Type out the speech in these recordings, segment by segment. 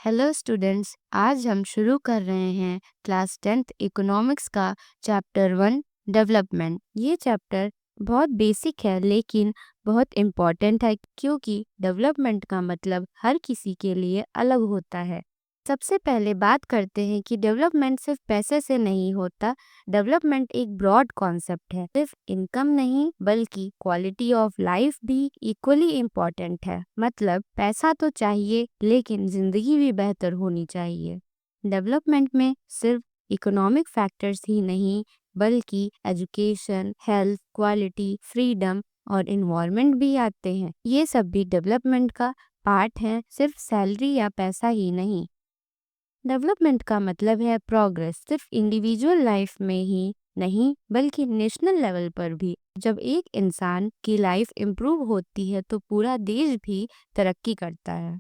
Hello students, आज हम शुरू कर रहे हैं क्लास 10th इकोनॉमिक्स का चैप्टर 1 डेवलपमेंट। ये चैप्टर बहुत बेसिक है लेकिन बहुत इम्पॉर्टेंट है क्योंकि डेवलपमेंट का मतलब हर किसी के लिए अलग होता है। सबसे पहले बात करते हैं कि डेवलपमेंट सिर्फ पैसे से नहीं होता। डेवलपमेंट एक ब्रॉड कॉन्सेप्ट है। सिर्फ इनकम नहीं बल्कि क्वालिटी ऑफ लाइफ भी इक्वली इम्पॉर्टेंट है। मतलब पैसा तो चाहिए लेकिन जिंदगी भी बेहतर होनी चाहिए। डेवलपमेंट में सिर्फ इकोनॉमिक फैक्टर्स ही नहीं बल्कि एजुकेशन, हेल्थ, क्वालिटी, फ्रीडम और इन्वायरमेंट भी आते हैं। ये सब भी डेवलपमेंट का पार्ट है, सिर्फ सैलरी या पैसा ही नहीं। डेवलपमेंट का मतलब है प्रोग्रेस, सिर्फ इंडिविजुअल लाइफ में ही नहीं बल्कि नेशनल लेवल पर भी। जब एक इंसान की लाइफ इम्प्रूव होती है तो पूरा देश भी तरक्की करता है।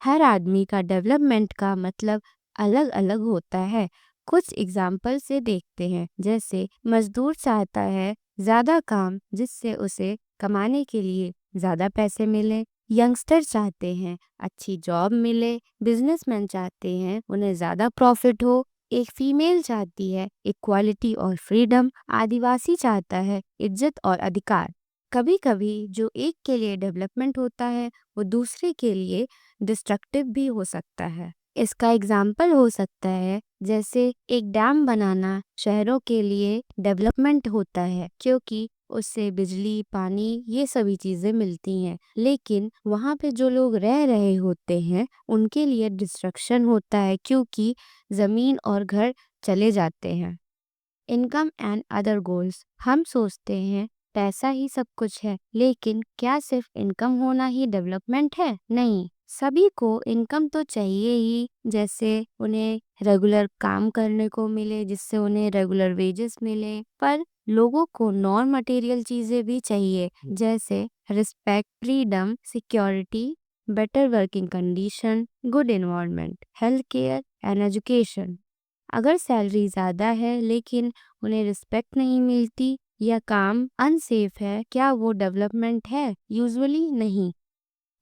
हर आदमी का डेवलपमेंट का मतलब अलग अलग होता है। कुछ एग्जाम्पल से देखते हैं, जैसे मजदूर चाहता है ज्यादा काम जिससे उसे कमाने के लिए ज्यादा पैसे मिले। यंगस्टर चाहते हैं अच्छी जॉब मिले। बिजनेसमैन चाहते हैं उन्हें ज्यादा प्रॉफिट हो। एक फीमेल चाहती है इक्वालिटी और फ्रीडम। आदिवासी चाहता है इज्जत और अधिकार। कभी कभी जो एक के लिए डेवलपमेंट होता है वो दूसरे के लिए डिस्ट्रक्टिव भी हो सकता है। इसका एग्जाम्पल हो सकता है जैसे एक डैम बनाना शहरों के लिए डेवलपमेंट होता है क्योंकि उससे बिजली, पानी ये सभी चीजें मिलती हैं, लेकिन वहाँ पे जो लोग रह रहे होते हैं उनके लिए डिस्ट्रक्शन होता है क्योंकि जमीन और घर चले जाते हैं। Income and other goals. हम सोचते हैं पैसा ही सब कुछ है, लेकिन क्या सिर्फ इनकम होना ही डेवलपमेंट है? नहीं, सभी को इनकम तो चाहिए ही, जैसे उन्हें रेगुलर काम करने को मिले जिससे उन्हें रेगुलर वेजेस मिले। पर लोगों को नॉन मटेरियल चीजें भी चाहिए, जैसे respect, freedom, security, better working condition, good environment, health care and education. अगर सैलरी ज़्यादा है लेकिन उन्हें रिस्पेक्ट नहीं मिलती या काम अनसेफ है, क्या वो डेवलपमेंट है? यूजुअली नहीं।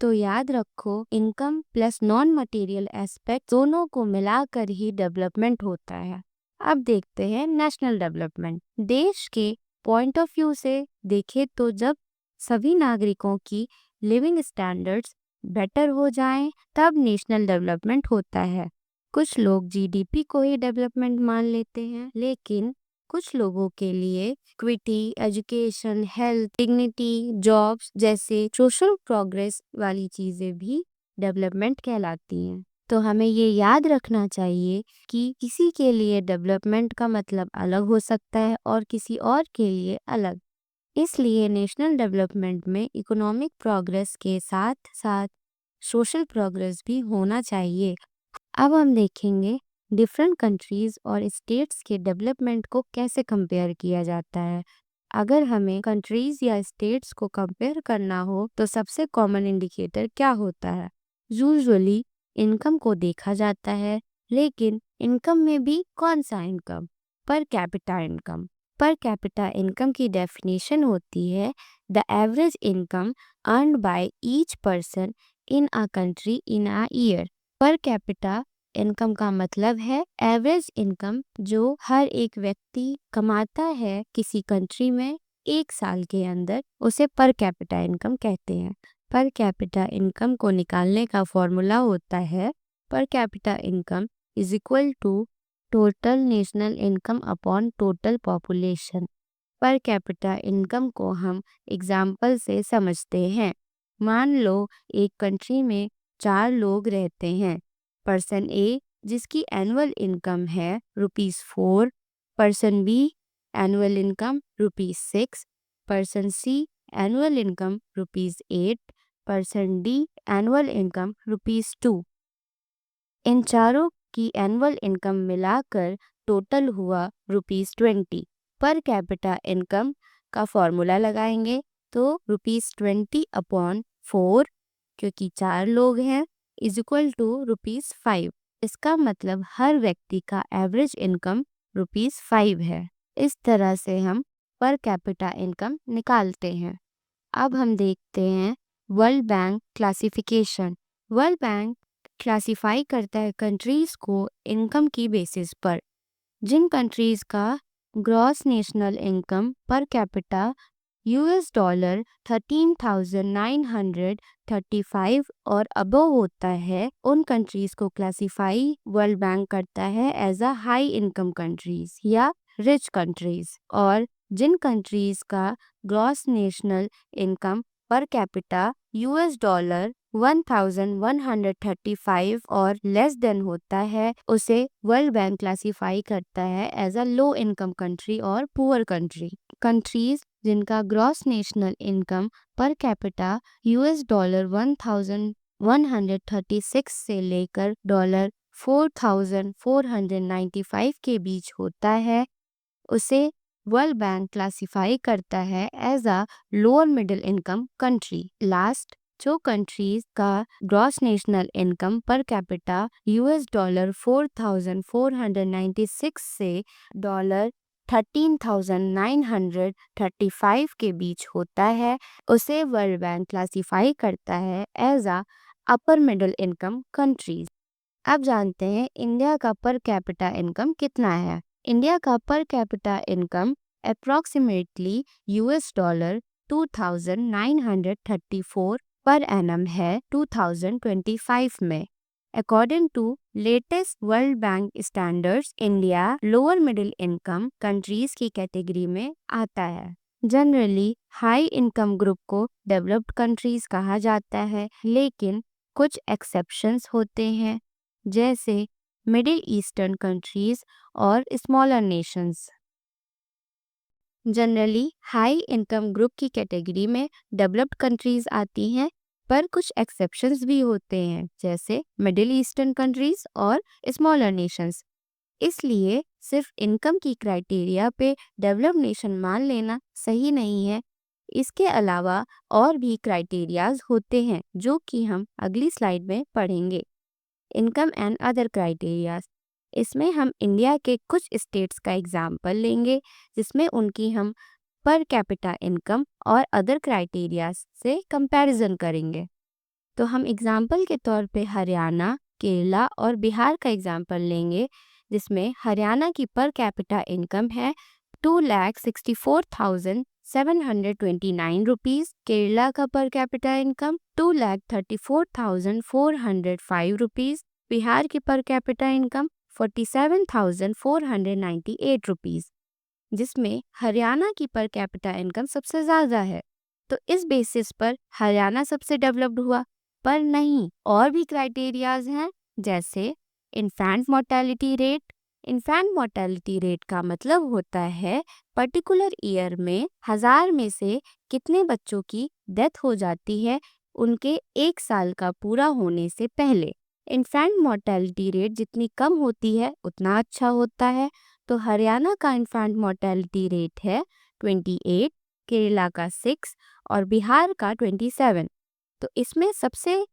तो याद रखो, income plus non material aspect दोनों को मिलाकर ही डेवलपमेंट होता है। अब देखते हैं नेशनल डेवलपमेंट। देश के पॉइंट ऑफ व्यू से देखें तो जब सभी नागरिकों की लिविंग स्टैंडर्ड्स बेटर हो जाएं, तब नेशनल डेवलपमेंट होता है। कुछ लोग जीडीपी को ही डेवलपमेंट मान लेते हैं, लेकिन कुछ लोगों के लिए equity, education, health, dignity, jobs जैसे सोशल प्रोग्रेस वाली चीजें भी डेवलपमेंट कहलाती हैं। तो हमें ये याद रखना चाहिए कि किसी के लिए डेवलपमेंट का मतलब अलग हो सकता है और किसी और के लिए अलग। इसलिए नेशनल डेवलपमेंट में इकोनॉमिक प्रोग्रेस के साथ साथ सोशल प्रोग्रेस भी होना चाहिए। अब हम देखेंगे डिफरेंट कंट्रीज और स्टेट्स के डेवलपमेंट को कैसे कंपेयर किया जाता है। अगर हमें कंट्रीज या स्टेट्स को कंपेयर करना हो तो सबसे कॉमन इंडिकेटर क्या होता है? यूजुअली इनकम को देखा जाता है, लेकिन इनकम में भी कौन सा income? Per capita income. Per capita income की डेफिनेशन होती है the average income earned by each person in a country in a year. पर कैपिटा इनकम का मतलब है एवरेज इनकम जो हर एक व्यक्ति कमाता है किसी कंट्री में एक साल के अंदर, उसे पर कैपिटा इनकम कहते हैं। पर कैपिटा इनकम को निकालने का फॉर्मूला होता है per capita income is equal to total national income upon total population. Per capita income को हम एग्जाम्पल से समझते हैं। मान लो एक कंट्री में 4 लोग रहते हैं। पर्सन ए जिसकी एनुअल इनकम है ₹4, person B annual income ₹6, person C annual income ₹8, person D annual income ₹2। इन चारों की एनुअल इनकम मिलाकर टोटल हुआ ₹20। पर कैपिटा इनकम का फॉर्मूला लगाएंगे तो ₹20 अपॉन 4, क्योंकि 4 लोग हैं, इज इक्वल टू ₹5। इसका मतलब हर व्यक्ति का एवरेज इनकम ₹5 है। इस तरह से हम पर कैपिटा इनकम निकालते हैं। अब हम देखते हैं world bank classification. World bank classify करता है कंट्रीज को इनकम की बेसिस पर। जिन कंट्रीज का gross national income per capita $13,935 और अबव होता है, उन कंट्रीज को क्लासिफाई वर्ल्ड बैंक करता है as a high income countries या रिच कंट्रीज। और जिन कंट्रीज का gross national income per capita $1,135 और लेस देन होता है, उसे वर्ल्ड बैंक क्लासिफाई करता है as a low income country और पुअर कंट्री। कंट्रीज जिनका gross national income per capita $1,136 से लेकर $4,495 के बीच होता है, उसे वर्ल्ड बैंक क्लासिफाई करता है as a lower middle income country. Last, जो कंट्रीज का gross national income per capita $4,496 से $13,935 के बीच होता है, उसे वर्ल्ड बैंक क्लासिफाई करता है as a upper middle income countries. अब जानते हैं इंडिया का पर कैपिटा इनकम कितना है। इंडिया का पर capita income approximately $2,934 per annum है 2025 में। According to latest world bank standards, India lower middle income countries की कैटेगरी में आता है। जनरली हाई इनकम ग्रुप को डेवलप्ड कंट्रीज कहा जाता है, लेकिन कुछ एक्सेप्शंस होते हैं, जैसे मिडिल ईस्टर्न कंट्रीज और smaller nations. Generally high income group की कैटेगरी में डेवलप्ड कंट्रीज आती हैं, पर कुछ एक्सेप्शंस भी होते हैं, जैसे मिडिल ईस्टर्न कंट्रीज और स्मॉलर नेशंस। इसलिए सिर्फ इनकम की क्राइटेरिया पे डेवलप्ड नेशन मान लेना सही नहीं है। इसके अलावा और भी क्राइटेरियाज होते हैं, जो कि हम अगली स्लाइड में पढ़ेंगे। इनकम एंड अदर क्राइटेरियाज, इसमें हम इंडिया के कुछ स्टेट्स का एग्जाम्पल लेंगे, जिसमें उनकी हम पर कैपिटा इनकम और अदर क्राइटेरियाज से कंपैरिजन करेंगे। तो हम एग्जाम्पल के तौर पे हरियाणा, केरला और बिहार का एग्जाम्पल लेंगे, जिसमें हरियाणा की पर कैपिटा इनकम है ₹2,64,729, केरला का पर कैपिटा इनकम ₹2,34,405, बिहार की पर कैपिटा इनकम ₹47,498, जिसमें हरियाणा की पर कैपिटा इनकम सबसे ज़्यादा है। तो इस बेसिस पर हरियाणा सबसे डेवलप्ड हुआ, पर नहीं, और भी क्राइटेरियाज हैं, जैसे infant mortality rate. Infant mortality rate का मतलब होता है पर्टिकुलर ईयर में 1000 में से कितने बच्चों की डेथ हो जाती है उनके 1 साल का पूरा होने से पहले। इन्फेंट मोर्टेलिटी रेट जितनी कम होती है उतना अच्छा होता है। तो हरियाणा का इन्फेंट मोर्टेलिटी रेट है 28, केरला का 6 और बिहार का 27। तो इसमें सबसे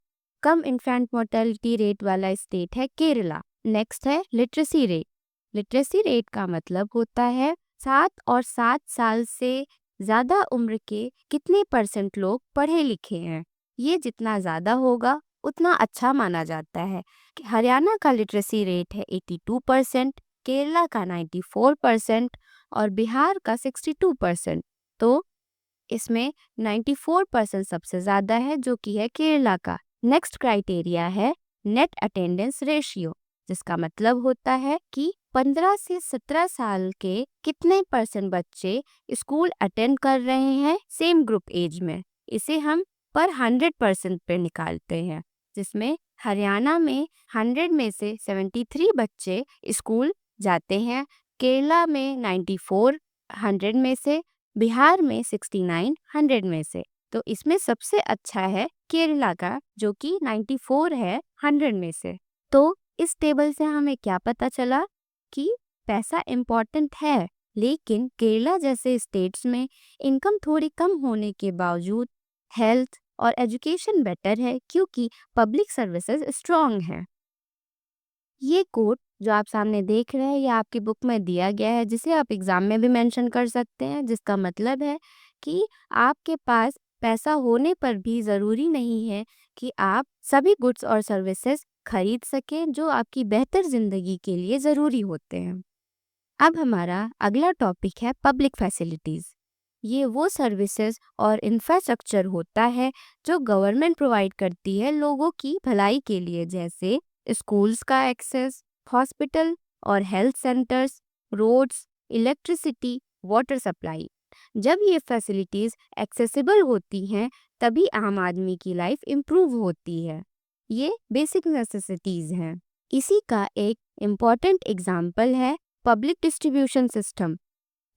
कम इन्फेंट मोर्टेलिटी रेट वाला स्टेट है केरला। नेक्स्ट है लिटरेसी रेट। लिटरेसी रेट का मतलब होता है 7 और 7 साल से ज़्यादा उम्र के कितने % लोग पढ़े लिखे हैं। ये जितना ज़्यादा होगा उतना अच्छा माना जाता है। हरियाणा का लिटरेसी रेट है 82%, केरला का 94% और बिहार का 62%। तो इसमें 94% सबसे ज़्यादा है, जो कि है केरला का। नेक्स्ट क्राइटेरिया है नेट अटेंडेंस रेशियो, जिसका मतलब होता है कि 15 से 17 साल के कितने % बच्चे स्कूल अटेंड कर रहे हैं सेम ग्रुप एज में। इसे हम पर 100% पे निकालते हैं, जिसमें हरियाणा में 100 में से 73 बच्चे स्कूल जाते हैं, केरला में 94 100 में से, बिहार में 69 100 में से। तो इसमें सबसे अच्छा है केरला का, जो कि 94 है 100 में से। तो इस टेबल से हमें क्या पता चला कि पैसा इम्पॉर्टेंट है, लेकिन केरला जैसे स्टेट्स में इनकम थोड़ी कम होने के बावजूद हेल्थ और एजुकेशन बेटर है, क्योंकि पब्लिक सर्विसेज स्ट्रॉन्ग है। ये कोट जो आप सामने देख रहे हैं, ये आपकी बुक में दिया गया है, जिसे आप एग्जाम में भी मेंशन कर सकते हैं, जिसका मतलब है कि आपके पास पैसा होने पर भी ज़रूरी नहीं है कि आप सभी गुड्स और सर्विसेज खरीद सकें जो आपकी बेहतर ज़िंदगी के लिए ज़रूरी होते हैं। अब हमारा अगला टॉपिक है पब्लिक फैसिलिटीज़। ये वो सर्विसेज और इंफ्रास्ट्रक्चर होता है जो गवर्नमेंट प्रोवाइड करती है लोगों की भलाई के लिए, जैसे स्कूल्स का एक्सेस, हॉस्पिटल और health centres, roads, electricity, water supply. जब ये फैसिलिटीज़ एक्सेसिबल होती हैं तभी आम आदमी की लाइफ इम्प्रूव होती है। ये बेसिक नेसेसिटीज़ हैं। इसी का एक इम्पॉर्टेंट एग्जाम्पल है public distribution system.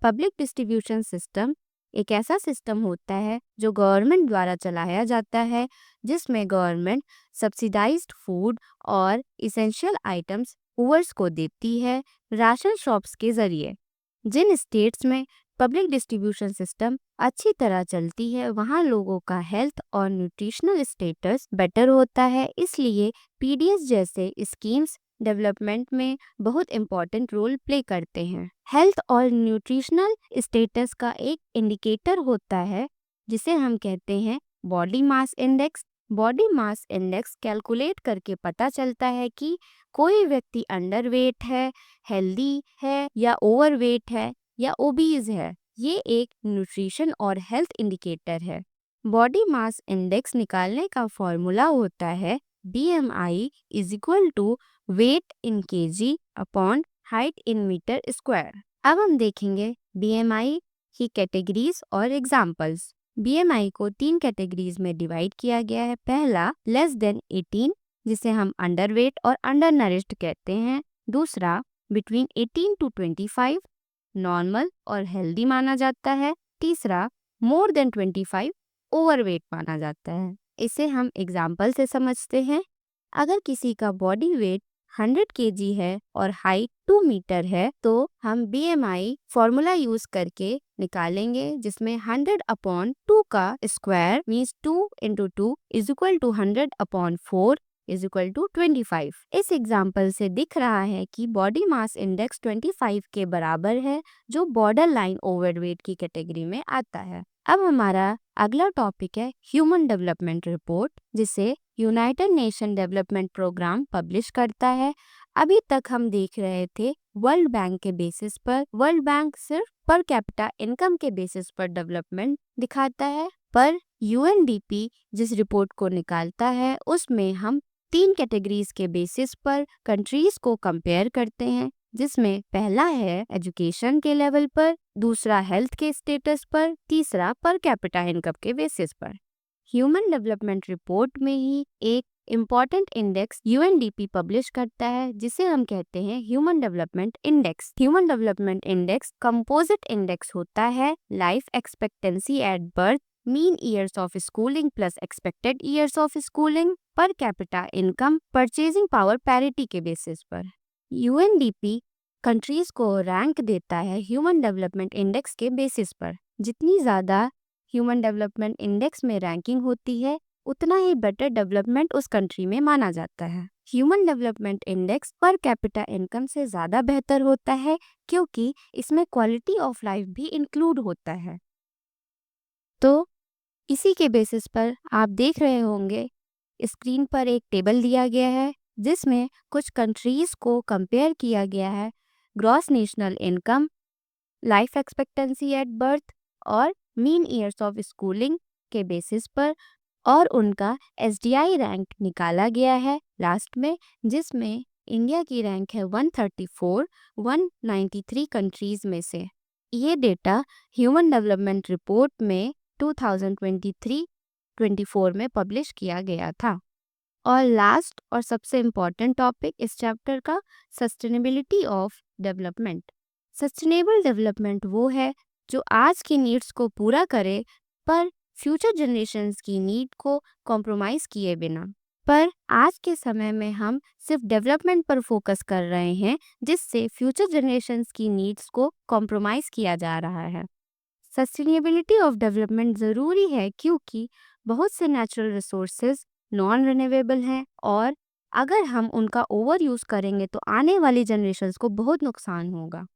Public distribution system एक ऐसा सिस्टम होता है जो गवर्नमेंट द्वारा चलाया जाता है, जिसमें गवर्नमेंट सब्सिडाइज्ड फूड और इसेंशियल आइटम्स पुअर्स को देती है राशन शॉप्स के ज़रिए। जिन स्टेट्स में पब्लिक डिस्ट्रीब्यूशन सिस्टम अच्छी तरह चलती है वहाँ लोगों का हेल्थ और न्यूट्रिशनल स्टेटस बेटर होता है, इसलिए पीडीएस जैसे स्कीम्स डेवलपमेंट में बहुत इम्पॉर्टेंट रोल प्ले करते हैं। हेल्थ और न्यूट्रिशनल स्टेटस का एक इंडिकेटर होता है जिसे हम कहते हैं body mass index. Body mass index calculate करके पता चलता है कि कोई व्यक्ति अंडरवेट है, हेल्दी है या ओवरवेट है या ओबीज है। ये एक न्यूट्रिशन और हेल्थ इंडिकेटर है। बॉडी मास इंडेक्स निकालने का फॉर्मूला होता है BMI is equal to weight in KG upon height in metre square. अब हम देखेंगे BMI की कैटेगरीज और एग्जाम्पल्स। BMI को 3 कैटेगरीज में डिवाइड किया गया है। पहला लेस देन 18 जिसे हम अंडरवेट और अंडर नरिश्ड कहते हैं। दूसरा बिटवीन 18 to 25 नॉर्मल और हेल्दी माना जाता है। तीसरा मोर देन 25 ओवरवेट माना जाता है। इसे हम एग्जाम्पल से समझते हैं। अगर किसी का बॉडी वेट 100 kg है और हाइट 2 मीटर है तो हम BMI फॉर्मूला यूज करके निकालेंगे, जिसमें 100 अपॉन 2 का square means 2 into 2 is equal to 100 upon 4 is equal to 25। इस एग्जाम्पल से दिख रहा है कि बॉडी मास इंडेक्स 25 के बराबर है, जो बॉर्डर लाइन ओवरवेट की कैटेगरी में आता है। अब हमारा अगला टॉपिक है ह्यूमन डेवलपमेंट रिपोर्ट, जिसे United Nation development programme publish करता है। अभी तक हम देख रहे थे वर्ल्ड बैंक के बेसिस पर। वर्ल्ड बैंक सिर्फ पर कैपिटा इनकम के बेसिस पर डेवलपमेंट दिखाता है, पर UNDP जिस रिपोर्ट को निकालता है उसमें हम 3 कैटेगरीज के बेसिस पर कंट्रीज को कंपेयर करते हैं, जिसमें पहला है एजुकेशन के लेवल पर, दूसरा हेल्थ के स्टेटस पर, तीसरा पर कैपिटा इनकम के बेसिस पर। ह्यूमन डेवलपमेंट रिपोर्ट में ही एक इम्पॉर्टेंट इंडेक्स UNDP पब्लिश करता है, जिसे हम कहते हैं human development index. Human development index composite index होता है life expectancy at birth, mean years of schooling plus expected years of schooling, पर capita income, purchasing power parity के बेसिस पर। UNDP कंट्रीज को रैंक देता है ह्यूमन डेवलपमेंट इंडेक्स के basis पर। जितनी ज़्यादा ह्यूमन डेवलपमेंट इंडेक्स में रैंकिंग होती है उतना ही बेटर डेवलपमेंट उस कंट्री में माना जाता है। ह्यूमन डेवलपमेंट इंडेक्स पर कैपिटा इनकम से ज़्यादा बेहतर होता है क्योंकि इसमें क्वालिटी ऑफ लाइफ भी इंक्लूड होता है। तो इसी के बेसिस पर आप देख रहे होंगे स्क्रीन पर एक टेबल दिया गया है जिसमें कुछ कंट्रीज को कंपेयर किया गया है gross national income, life expectancy at birth और मीन ईयर्स ऑफ स्कूलिंग के बेसिस पर, और उनका SDI रैंक निकाला गया है लास्ट में, जिसमें इंडिया की रैंक है 134 193 कंट्रीज में से। ये डेटा ह्यूमन डेवलपमेंट रिपोर्ट में 2023-24 में पब्लिश किया गया था। और लास्ट और सबसे इम्पॉर्टेंट टॉपिक इस चैप्टर का sustainability of development. Sustainable development वो है जो आज की नीड्स को पूरा करे पर फ्यूचर जनरेशन्स की नीड को कॉम्प्रोमाइज़ किए बिना। पर आज के समय में हम सिर्फ डेवलपमेंट पर फोकस कर रहे हैं, जिससे फ्यूचर जनरेशन्स की नीड्स को कॉम्प्रोमाइज़ किया जा रहा है। सस्टेनेबिलिटी ऑफ डेवलपमेंट ज़रूरी है क्योंकि बहुत से नेचुरल रिसोर्सेज नॉन रिन्यूएबल हैं और अगर हम उनका ओवर यूज़ करेंगे तो आने वाली जनरेशन्स को बहुत नुकसान होगा।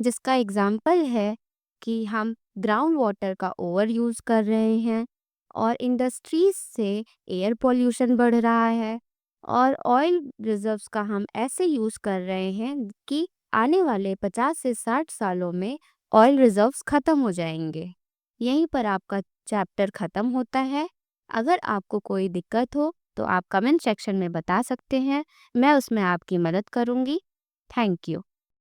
जिसका एग्जाम्पल है कि हम ग्राउंड वाटर का ओवर यूज़ कर रहे हैं और इंडस्ट्रीज से एयर पोल्यूशन बढ़ रहा है और ऑयल रिजर्व्स का हम ऐसे यूज़ कर रहे हैं कि आने वाले 50 से 60 सालों में ऑयल रिजर्व्स ख़त्म हो जाएंगे। यहीं पर आपका चैप्टर ख़त्म होता है। अगर आपको कोई दिक्कत हो तो आप कमेंट सेक्शन में बता सकते हैं, मैं उसमें आपकी मदद करूँगी। Thank you.